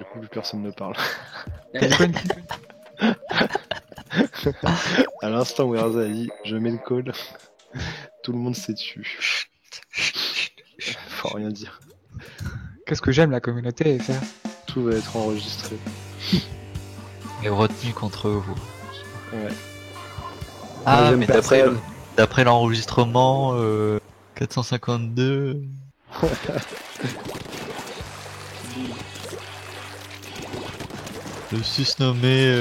Du coup, plus personne ne parle. À l'instant où Erza a dit je mets le call, tout le monde s'est dessus. Faut rien dire. Qu'est-ce que j'aime la communauté, ça. Tout va être enregistré. Et retenu contre vous. Ouais. Ah, j'aime mais personne. d'après l'enregistrement, 452. Le susnommé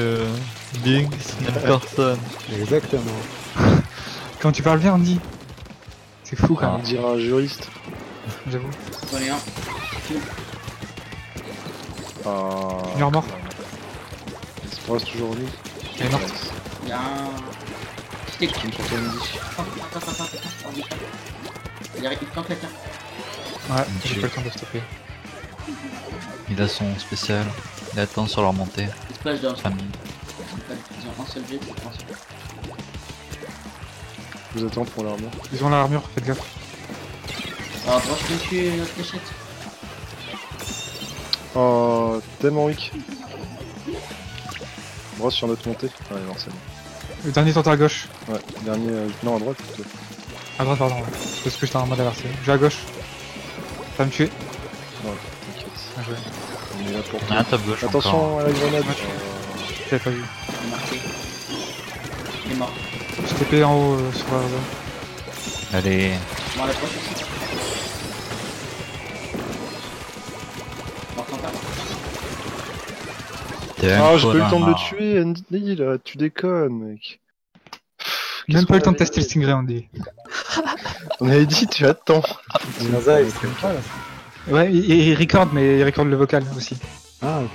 Bing n'aime personne. Exactement. Quand tu parles bien, on dit. C'est fou quand On même, dirait un juriste. j'avoue. J'en ai un. Ah. Il est mort. C'est pour toujours lui. Il est mort. Il y a un. Stick. Qui me fait une dit. Il arrive, il plante quelqu'un. Ouais, Dieu. j'ai pas le temps de stopper. Il a son spécial. Il attend sur leur montée. Il splash down. Famille. Ils ont un seul jet, un seul. Je vous attends pour l'armure. Ils ont l'armure, faites gaffe. Ah, moi je peux tuer notre fléchette. Oh, tellement weak. Brosse sur notre montée. Ouais, non, c'est bon. Le dernier tente à gauche. Ouais, dernier. Non, à droite plutôt. À droite, pardon. Ouais. Parce que j'étais en mode inversé. Je vais à gauche. Ça va me tuer. Ouais, t'inquiète. Bien joué. On est là pour Il y a un top gauche encore. Attention à la grenade. J'avais pas vu. Il est marqué. Il est mort. Je TP en haut sur la réserve. Allez. Bon, à la proche aussi. Mort en bas. Ah, j'ai pas eu le temps de le tuer, Andy, là, tu déconnes, mec. Même pas le temps de tester le Stingray, on dit. On avait dit, tu attends. Dinaza, il stream pas là. Ouais, il record, mais il record le vocal aussi. Ah, ok.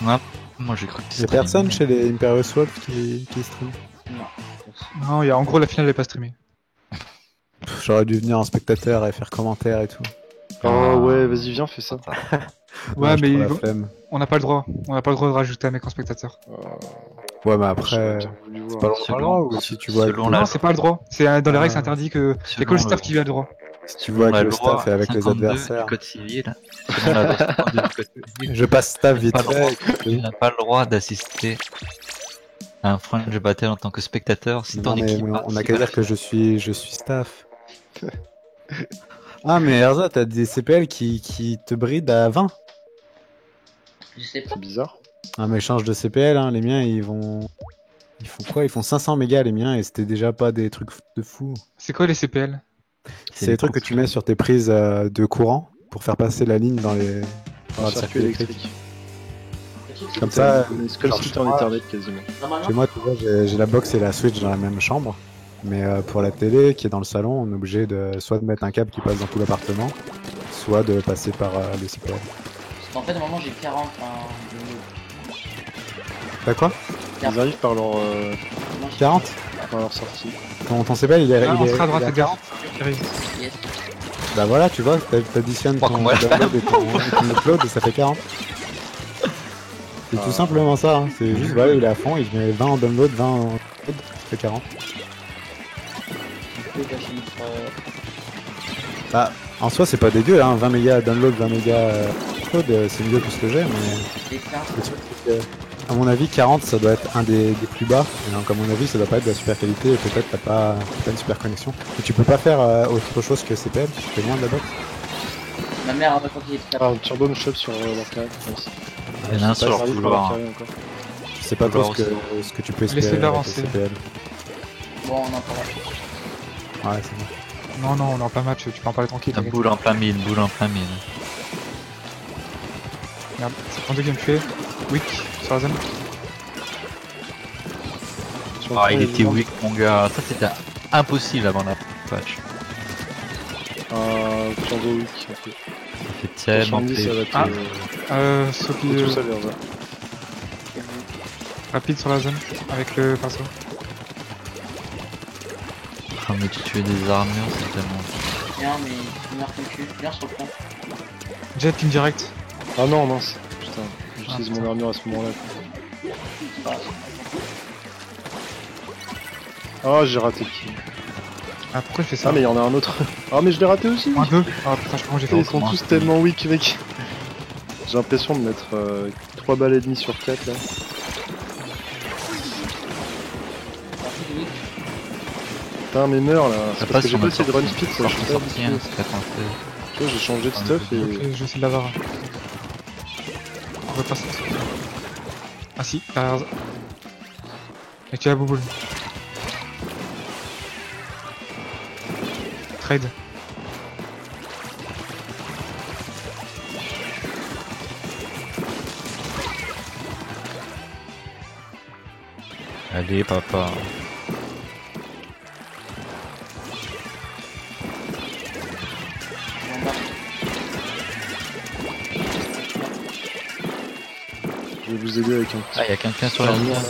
Ouais. Moi j'ai cru que Y'a c'était personne chez les Imperial Wolf qui stream. Non. Non, il y a en gros la finale n'est pas streamée. J'aurais dû venir en spectateur et faire commentaire et tout. Oh ouais, vas-y, viens, fais ça. Ouais, je mais trouve la flemme. on n'a pas le droit. On n'a pas le droit de rajouter un mec en spectateur. Ouais, mais J'aurais après, bien voulu c'est voir. pas le Selon- droit ou si tu vois selon que, la- Non, c'est pas le droit. C'est dans les règles, c'est Ah. interdit que. Il y a que le Selon staff le- qui a le droit. si tu vois la que le loi staff est avec les 52 adversaires. du code civil. Selon la loi 52 du code civil. Je passe staff vite Pas le droit. fait. Il n'a pas le droit d'assister à un Fringe Battle en tant que spectateur si Non, ton mais équipe on a qu'à dire que je suis staff. Ah, mais Erza, t'as des CPL qui te brident à 20. Je sais pas. C'est bizarre. Un échange de CPL, hein, les miens ils font quoi? Ils font 500 mégas les miens et c'était déjà pas des trucs de fou. C'est quoi les CPL? C'est des trucs que tu mets sur tes prises de courant pour faire passer la ligne dans le Circuit électrique. Comme ça, C'est comme si c'était en Ethernet quasiment. Normalement, chez moi, tu vois, j'ai la box et la Switch dans la même chambre. Mais pour la télé qui est dans le salon, on est obligé de soit de mettre un câble qui passe dans tout l'appartement, soit de passer par le CPL. parce qu'en fait, normalement, j'ai 40. T'as quoi? Ils arrivent par leur, 40? par leur sortie. Ton CPL il est. Ah, on sera à droite, il est faites gaffe. Thierry. Yes. Bah voilà, tu vois, t'additionnes Pas ton que moi, je download et ton upload et ça fait 40. C'est tout simplement ça, hein. C'est juste, voilà, il est à fond, il met 20 en download, 20 en upload, ça fait 40. Du coup, bah, je vais mettre, Bah, en soi, c'est pas dégueu, hein, 20 mégas download, 20 mégas upload, c'est mieux que ce que j'ai, mais des 15. le truc, c'est que, à mon avis, 40, ça doit être un des plus bas, et donc, à mon avis, ça doit pas être de la super qualité, et peut-être t'as pas une super connexion. Et tu peux pas faire autre chose que CPL, tu fais loin de la box. Ma mère a pas continué de faire. Ah, un turbo me chope sur leur carré, je pense. Il y en a un sur leur J'arrive par leur couloir. carré encore. Je sais pas trop Couloir ce que tu peux espérer Laissez-le avec le avancer. CPL. Bon, on en parlera. Ouais, c'est bon. Non, non, on est en plein match, tu peux en parler tranquille. Un t'inquiète. boule en plein mid, boule en plein mid. Merde, c'est ton deuxième tué. Wick, sur la zone. Sur le Ah, fond, il était évidemment. weak, mon gars. Ça, c'était impossible avant la patch. Turbo weak, ok. Ça fait tellement Shandy, ça plaisir. va être. Ah. Sophie, C'est tout ça, Verza. rapide sur la zone, avec le pinceau. Ah, mais tu tuais des armures, c'est tellement. Viens, mais tu marques le cul. Viens sur le pont. Jet, team direct. Ah non, mince. Putain, j'utilise mon armure à ce moment-là. Bah, Ah, j'ai raté le kill. Ah, pourquoi je fais ça? Ah, mais il y en a un autre. Ah, mais je l'ai raté aussi. Un, deux. Ah putain, je sais pas comment j'ai fait. Ils sont comment tous c'est- tellement weak, mec. J'ai l'impression de mettre 3 balles et demie sur 4 là. Partie de week. Putain, mais meurs là. Ça C'est parce passe que j'ai sur pas notre essayé de run sortie. speed, ça. Je suis pas Sorti, hein, habitué. c'est pas quand Tu vois, j'ai changé de stuff et. Ok, je sais de l'avoir. On va passer. Ah si, par hasard. Et tu as la bouboule. Trade. Allez, papa. En bas. Je vais vous aider avec un petit. Ah, y'a quelqu'un sur Sur la un mur, mur. là.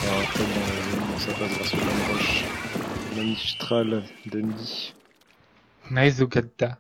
Alors, après, bon, ça passe grâce au Lame Roche. Magistral d'Andy. Nice Ogata.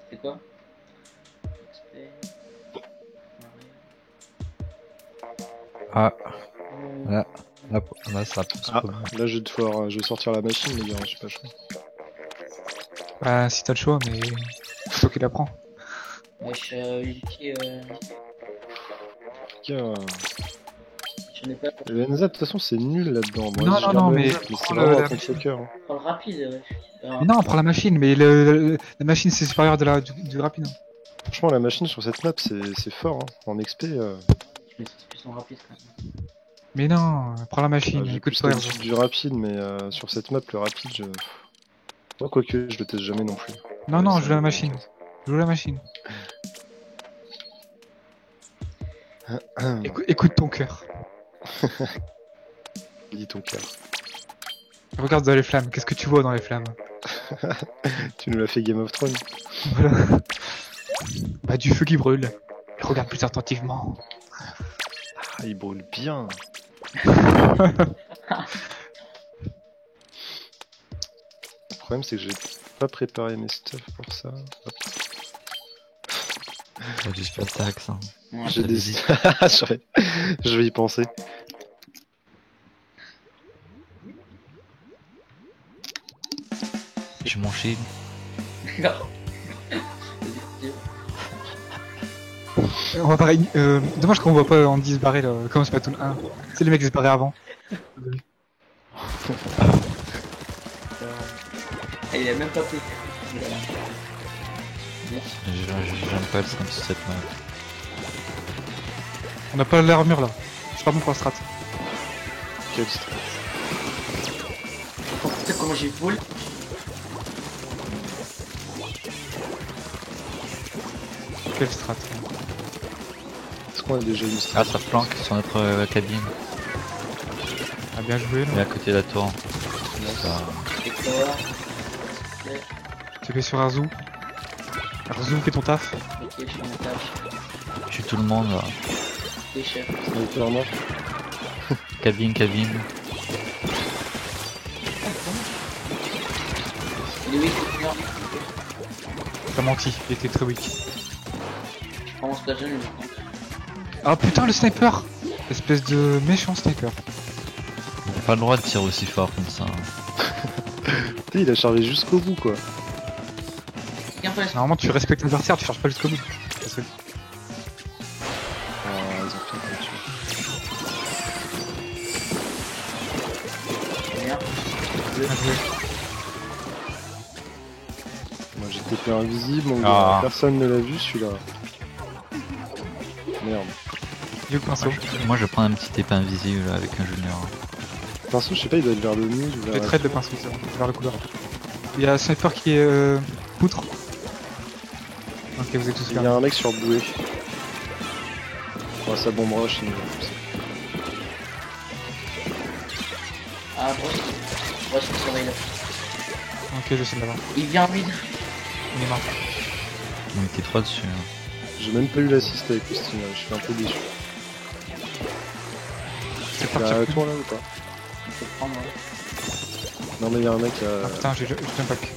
C'est quoi? XP. Ah, là, ça pousse Ah, pas. là je vais devoir, je vais sortir la machine, les gars, je suis pas chaud. Bah si t'as le choix, mais c'est toi qui la prends. Wesh, Yuki, Tiens, je n'ai pas. le NZ de toute façon c'est nul là-dedans. Moi, Non, je non, garde non, le mais NZ, c'est prends vraiment la un contre-cœur. Hein. Prends le rapide, wesh. Mais non, on prend la machine, mais la machine c'est supérieur du rapide. Franchement, la machine sur cette map c'est fort. Hein. En XP, Je mets plus en rapide quand même. Mais non, prends la machine, j'ai écoute plus pas. l'habitude du rapide, mais sur cette map, le rapide, je. Moi, quoique, je le teste jamais non plus. Non, non, Ça je veux la me- machine. Je veux la machine. Écoute ton cœur. Dis ton cœur. Regarde dans les flammes, qu'est-ce que tu vois dans les flammes? Tu nous l'as fait Game of Thrones. Voilà. Bah du feu qui brûle. Regarde plus attentivement. Ah, il brûle bien. Le problème, c'est que j'ai pas préparé mes stuff pour ça. Hop. T'as juste pas de taxe. Hein. Ouais, J'ai ça des... hésite. je vais y penser. Je m'en chie. non. On va pareil. Dommage qu'on voit pas Andy se barrer là, comme Splatoon 1. C'est les mecs qui se barraient avant. Ah, il a même pas pris. J'aime pas le 5-7 map. On n'a pas l'armure là. C'est pas bon pour la strat. Quel stress. Tu sais comment j'ai full? Quelle strat. Est-ce qu'on a déjà eu ça? Ah, ça flanque sur notre cabine. Ah bien joué Et là. à côté de la tour. Ça... Et toi? Tu fais sur Arzu. Arzu, fais ton taf. Ok, je suis en tâche. Je suis tout le monde là. Ok, chef. Sniper mort. Cabine. Il est weak, il est mort. T'as menti, il était très weak. Je prends mon splash jeune, mais Ah putain le sniper. Espèce de méchant sniper. On n'a pas le droit de tirer aussi fort comme ça. Putain, il a chargé jusqu'au bout quoi. Viens pas, Normalement tu respectes l'adversaire, tu cherches pas jusqu'au bout. Parce que- Ah, ils ont fait un peu dessus. viens. Bien joué. Moi j'ai TP invisible, donc Ah. personne ne l'a vu celui-là. Merde. You pinceau. Moi je prends un petit épée invisible là, avec un junior. Pinceau, je sais pas, il doit être vers le mid ou Je vers vais la... trade le pinceau, c'est bon, vers le couloir. Il y a un sniper qui est poutre. Ok, vous êtes tous Il y a là. un mec sur bouée. Oh, ça bombe rush, il nous Ah, broche. Broche, on surveille là. Ok, je sais l'avoir. Il vient en mid. Il est mort. On était 3 dessus. Hein. J'ai même pas eu l'assist avec le Stingray, je suis un peu déçu. C'est Y'a parti. un retour là ou pas? Faut prendre, ouais. Non mais y'a un mec Ah putain, j'ai un pack.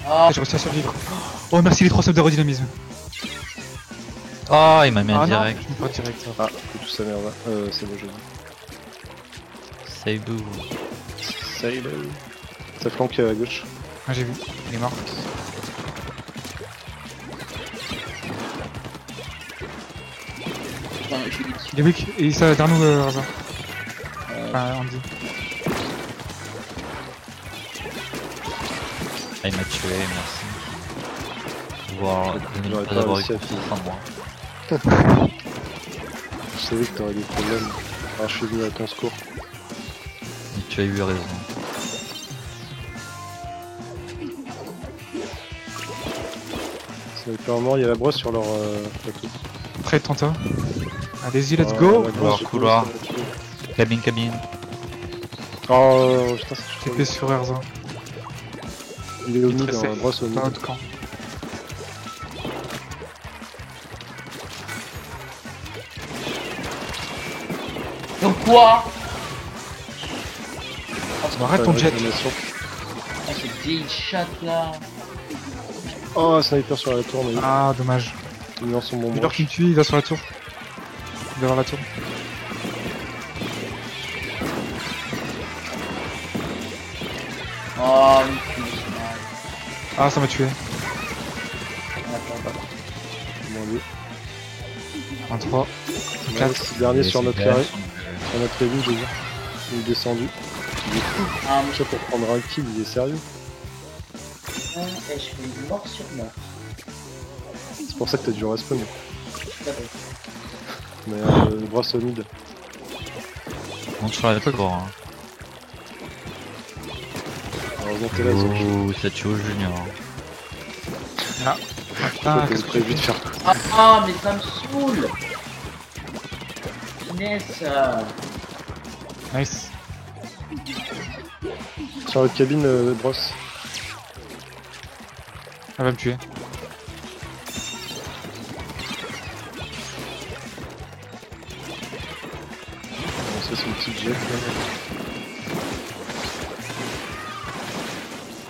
Ah, J'ai réussi à survivre. Oh merci les 3 subs de redynamisme. Oh, il m'a mis un Ah non, direct. je me pas direct. Ça. Ah, tout sa merde. C'est bon, j'ai vu. Saibou. Sailor. Ça flanque à gauche. Ah, j'ai vu, il est mort. putain, je suis vite. Il est weak, et ça derrière nous, Raza. Enfin, Andy. Ah, il m'a tué, merci. Voir, de ne J'aurais pas pas avoir eu réussi à confiance en moi. Je savais que t'aurais des problèmes. Alors je suis venu à ton secours. Et tu as eu raison. Sniper mort, il y a la brosse sur leur plateau. Prêt, Tanta. Allez-y, let's Ah, go. la brosse, Couloir, j'ai couloir. commencé à la tuer. Cabine, cabine. Oh putain, c'est TP sur Erza. Il est au Il est mid, très dans la safe. brosse au mid. Dans notre camp. Donc quoi? Arrête ton jet. Animation. Ah, c'est des chats là. Oh, sniper sur la tour, mais Ah, dommage. il lance son bonbon. Miller qui me tue, il va sur la tour. Il va voir la tour. Oh, une puce. Ah, ça m'a tué. Moins deux. 1-3. Nice. Dernier sur notre carré. Sur Sur notre ligne, j'ai vu. Il est descendu. Il est fou. Ah, mais Ça pour prendre un kill, il est sérieux. putain, je fais une mort sur mort. C'est pour ça que t'as dû respawn. Tout à fait. Mais brosse au mid. Monte sur la tour. Hein. Heureusement t'es là, sur le jeu. Oh, ça tue au junior. Ah, Toi, qu'est-ce t'avais que prévu de faire. Ah, mais ça me saoule. Finesse. Nice. Sur votre cabine, brosse. Elle va me tuer. Bon, ça, c'est une petite jet. Là.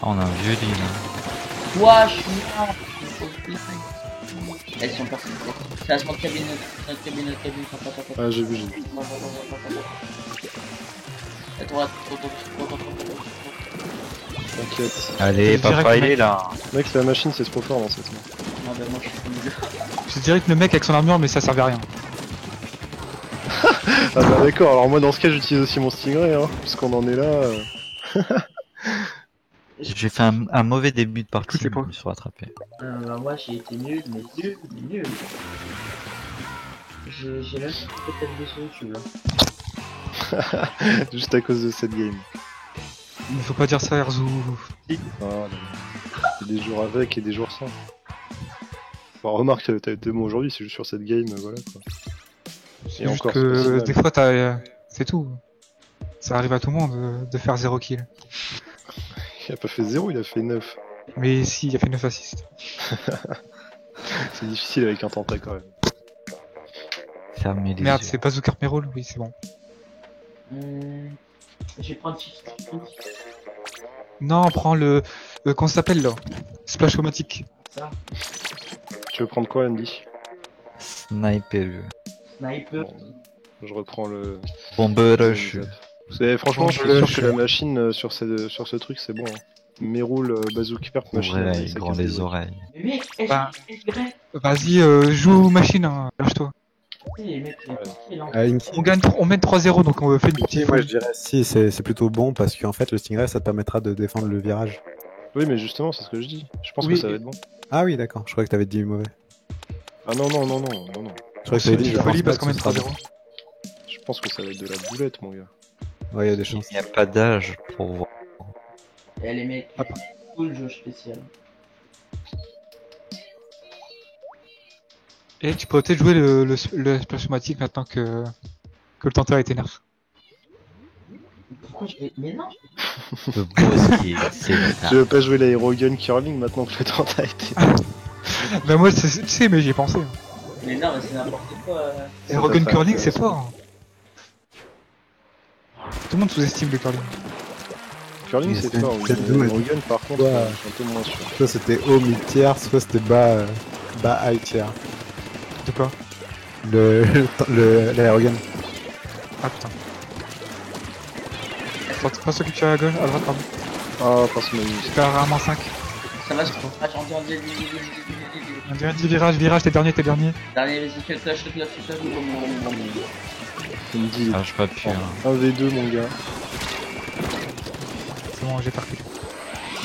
Ah, on a un vieux lit là. Toi, je suis mort. Elles sont parties. C'est la smart cabine, notre cabine, notre cabine. Ah, j'ai vu, j'ai vu. Attends, T'inquiète. Allez, Je dirais papa, que il mec- est là. Mec, la machine, c'est trop fort dans cette map. non, bah moi je suis nul. Je dirais que le mec avec son armure, mais ça servait à rien. Ah bah d'accord, alors moi dans ce cas j'utilise aussi mon Stingray, hein, puisqu'on en est là. J'ai fait un mauvais début de partie, Tout est mais pas. je me suis rattrapé. Bah moi j'ai été nul, mais nul, mais nul. J'ai même peut-être des sur YouTube là. Juste à cause de cette game. Il faut pas dire ça, Erzu. Ah, là, il y a des jours avec et des jours sans. Bon, remarque, t'as été bon aujourd'hui, c'est juste sur cette game, voilà quoi. C'est Et juste encore, c'est que possible. des fois, c'est tout. Ça arrive à tout le monde de faire 0 kill. Il a pas fait 0, il a fait 9. Mais si, il a fait 9 assists. C'est difficile avec un tenta quand même. Fermez les Merde, yeux. c'est pas Zucker Merol? Oui, c'est bon. Je vais prendre Chief. Non, prends le comment ça s'appelle là? Splash automatique. Ça. Tu veux prendre quoi, Andy? Sniper. Sniper. Bon, je reprends le. Bombe rush. Franchement, je suis Bombe sûr que rush. la machine sur ce truc c'est bon. Hein. Meroul, bazooka, machine. Oreilles, ça grand casse les oreilles. oreilles. Mais mec, est-ce Bah. que c'est vrai? Vas-y, joue machine, hein. Lâche-toi. Les mecs, ils ont On mène 3-0, donc on fait une petite Moi je dirais si, c'est plutôt bon parce qu'en fait le Stingray ça te permettra de défendre le virage. Oui, mais justement, c'est ce que je dis. Je pense Oui. que ça va être bon. Ah oui d'accord, je croyais que t'avais dit mauvais. Ah non. Je croyais que C'est t'avais dit une je folie pense parce pas qu'on que mène ce sera 3-0. Je pense que ça va être de la boulette, mon gars. bon. Ouais, il y a des chances. Il n'y a pas d'âge pour voir. Et les mecs, Hop. full jeu spécial. Et tu peux peut-être jouer le splash automatique maintenant que le tenteur a été nerf. Pourquoi je vais. Mais non, Le beau ski, c'est Je veux pas jouer l'aérogun curling maintenant que le temps a été. Bah moi, tu sais, mais j'y ai pensé. Mais non, mais c'est n'importe quoi. Et Rogan fait Curling, un peu- c'est fort. Tout le monde sous-estime le curling. Curling Mais c'est c'est fort, oui. peut-être doux, L'aérogun par contre, Ouais. je suis un peu moins sûr. Soit c'était haut mid-tier, soit c'était bas high tier. De quoi? L'aérogun. Ah putain. Attends, pas celui que tu as à gauche, à droite, pardon. Ah, parce que T'es à rarement 5. Ça va, je comprends. On dirait 10 virage, t'es dernier. Dernier, vas-y, fais le clash. il me dit Ah, j'ai pas pu. Hein. 1v2 mon gars. C'est bon, j'ai pas reculé.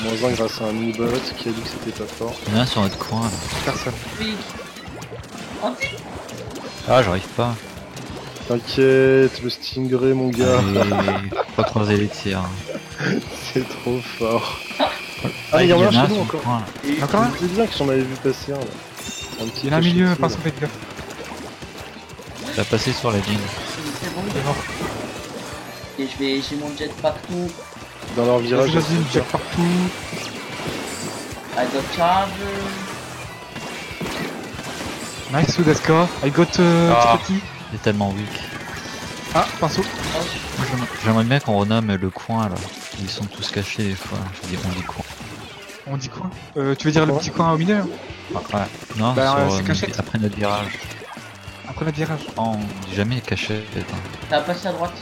Moins 1 grâce à un mini-bot qui a dit que c'était pas fort. Il y en a un sur notre coin là. Personne. Oui. Ah, j'arrive pas. T'inquiète, le Stingray mon gars, Allez, faut pas croiser les tirs. c'est trop fort. Ah, il y en a un chez nous sur le encore. coin, là. Et Encore un? C'est bien que j'en avais vu passer un là. Un petit Il y en a un peu milieu, shooty, pas là. son fait gaffe. Il a passé sur la ligne. c'est bon. Il est mort. Et j'ai mon jet partout. Dans leur virage. Vas-y, une jack partout. I got charge. Nice Udeska. I got Ah. Tikoti. Il est tellement weak. Ah, pinceau. Moi, j'aimerais bien qu'on renomme le coin là. Ils sont tous cachés des fois. Je dis, on dit coin. On dit quoi? Tu veux dire le petit coin au milieu? Ah, ouais. Non, Bah, sur, c'est cachette. après notre virage. Après notre virage. Oh, on dit jamais caché. Attends. Ça va passer à droite.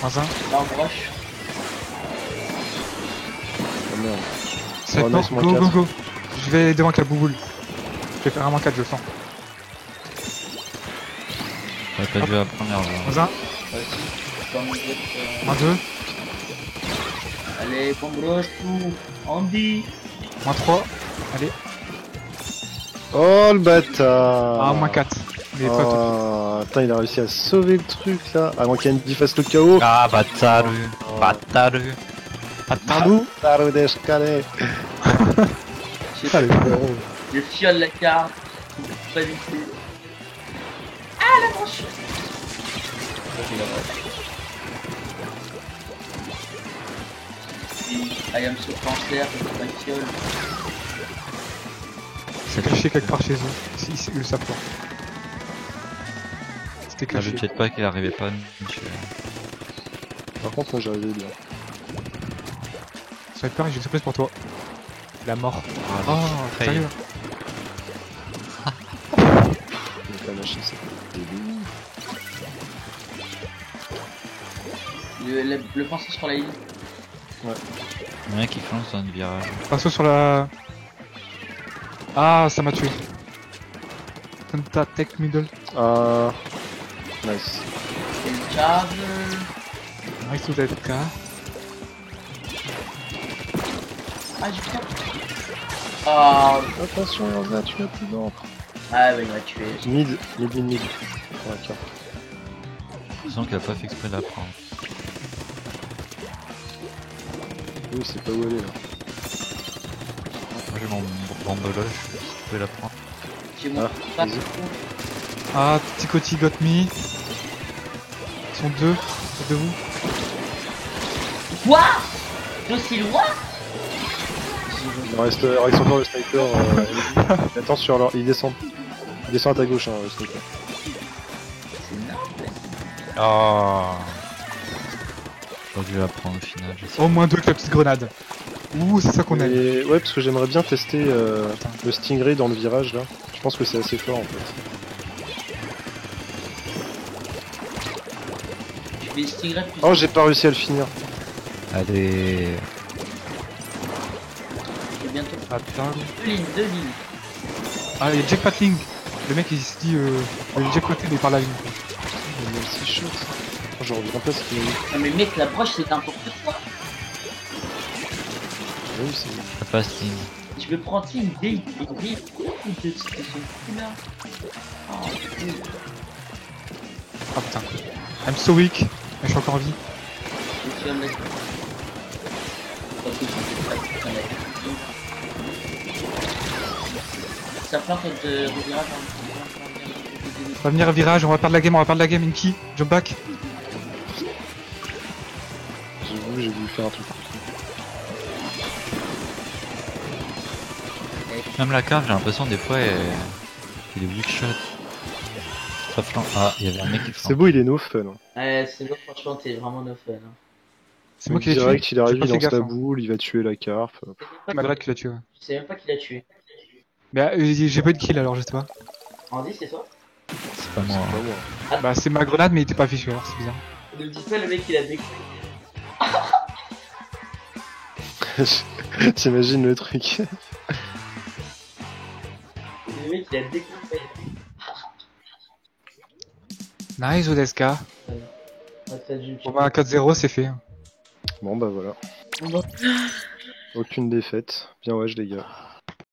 Moins 1. Là, on broche. Oh, merde. C'est Oh, mort. nice, moins Go, go, 4. go. Je vais devant avec la bouboule. Je vais faire un moins 4, je le sens. J'aurais pas dû la première là. Moins 1. Vas-y. Comme vous êtes, Moins 2. allez, on broche tout. Andy. Moins 3. Allez. Oh le bâtard. Ah, moins 4. Mais pas tout. Ah, putain, il a réussi à sauver le truc là. Avant qu'Andy fasse le KO. Ah, bâtard. Bâtard. Bâtard d'escalade. Allez. Je fiole la carte. Pas du tout. Ah, la branche. I am so cancer, je fiole. C'est Caché quelque part chez eux. Si, ils le savent pas. C'était Ah, caché. le jetpack il arrivait pas à nous tuer. Par contre, moi j'arrivais bien. Ça va être pareil, j'ai une surprise pour toi. La mort. Ah, Oh, fail. sérieux. Il a pas lâché ça. Le pinceau sur la ligne. Il y en a un qui fonce dans le virage. Pinceau sur la... Ah, ça m'a tué. Tenta tech middle. Ah. Nice. Une charge. Nice to that car. Ah, j'ai putain. Ah, Attention, Rosa, tu n'as plus d'encre. ah ouais, il m'a tué. Mid. Pour la carte. Je sens qu'il a pas fait exprès de la prendre. Oui, c'est pas où aller là. Moi j'ai mon bambeloche, je peux la prendre. J'ai mon Ah, pas vas-y. Ah, Tikoti got me. Ils sont deux. Près de vous. Quoi d'aussi loin? Il reste encore le sniper. Il attend sur leur. Il descend. Il descend à ta gauche, hein, le sniper. C'est énorme. Ah. J'aurais dû la prendre au final, je sais. Au moins deux avec la petite grenade. Ouh, c'est ça qu'on aime. Et ouais, parce que j'aimerais bien tester le Stingray dans le virage là. Je pense que c'est assez fort en fait. Je vais Stingray plus. Oh, j'ai pas réussi à le finir. Allez. J'ai bientôt Attends. deux lignes. Ah, il y a Jack Patling. Le mec il se dit il y a Jack Patling mais par la ligne. Mais c'est chaud ça. Oh, je reviens pas ce qu'il m'a dit. Non mais mec, la broche c'est n'importe quoi. Oui, c'est. La passe ligne. Je vais prendre une grille de ce sont fous là. Oh, putain. Ah putain. I'm so weak. Mais je suis encore en vie. Je suis un mec. Parce que je suis pas un mec. Ça flanque de revirage. On va venir à virage, on va perdre la game, Inky, jump back. J'ai voulu faire un truc. Même la cave, j'ai l'impression des fois, il est weak shot. Ça flanc. Ah, il y avait un mec qui C'est flanc. beau, il est no fun. Ouais, c'est bon, franchement, t'es vraiment no fun. Hein. C'est moi qui l'ai tué. Direct, il arrive, J'ai pas il fait lance gaffe, la hein. boule, il va tuer la carpe. Magrat qui l'a tué, ouais. Je sais même pas qui l'a tué. Mais j'ai pas eu de kill alors, je sais pas. Andy, c'est toi? C'est pas moi. Pas moi. Bah, c'est ma grenade, mais il était pas affiché alors, c'est bizarre. Ne me dis pas le mec il a découvert. T'imagines le truc. Le mec il a découvert. Nice, Odeska. Bon bah, 4-0, c'est fait. Bon bah voilà. Aucune défaite. Bien ouais, les gars.